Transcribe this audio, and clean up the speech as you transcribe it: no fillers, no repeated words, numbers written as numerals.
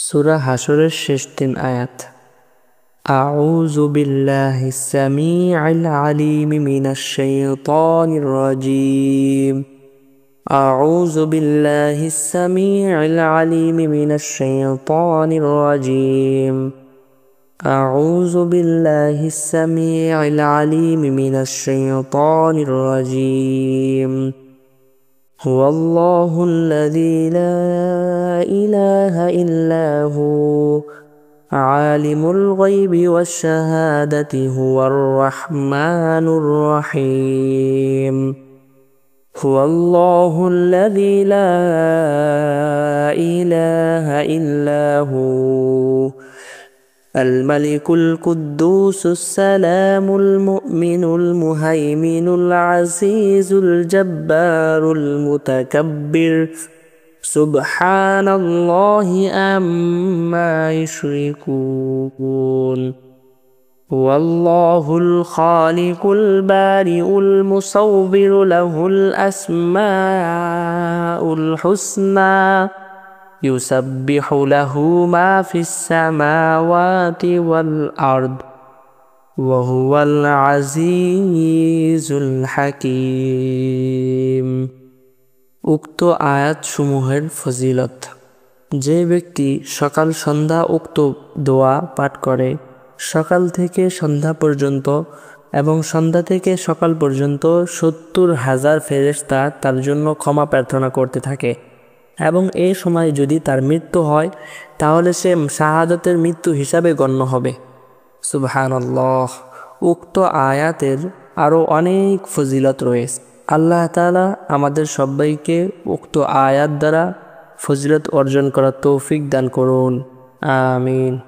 সূরা হাশরের শেষ ৩ আয়াত। আউযু বিল্লাহিস সামিউল আলিম মিনাশ শাইতানির রাজীম। আউযু বিল্লাহিস সামিউল আলিম মিনাশ শাইতানির রাজীম। আউযু বিল্লাহিস সামিউল আলিম মিনাশ শাইতানির রাজীম। هو الله الذي لا إله إلا هو عالم الغيب والشهادة هو الرحمن الرحيم هو الله الذي لا إله إلا هو الملك القدوس السلام المؤمن المهيمن العزيز الجبار المتكبر سبحان الله عما يشركون هو الله الخالق البارئ المصور له الأسماء الحسنى يسبح له ما في السماوات والأرض وهو العزيز الحكيم। উক্ত আয়াত সমূহের ফজিলত। যে ব্যক্তি সকাল সন্ধ্যা উক্ত দোয়া পাঠ করে, সকাল থেকে সন্ধ্যা পর্যন্ত এবং সন্ধ্যা থেকে সকাল পর্যন্ত ৭০,০০০ ফেরেশতা তার জন্য ক্ষমা প্রার্থনা করতে থাকে এবং এই সময় যদি তার মৃত্যু হয় তাহলে সে শাহাদাতের মৃত্যু হিসাবে গণ্য হবে। সুবহানাল্লাহ। উক্ত আয়াতের আরও অনেক ফজিলত রয়েছে। আল্লাহ তাআলা আমাদের সবাইকে উক্ত আয়াত দ্বারা ফজিলত অর্জন করার তৌফিক দান করুন। আমিন।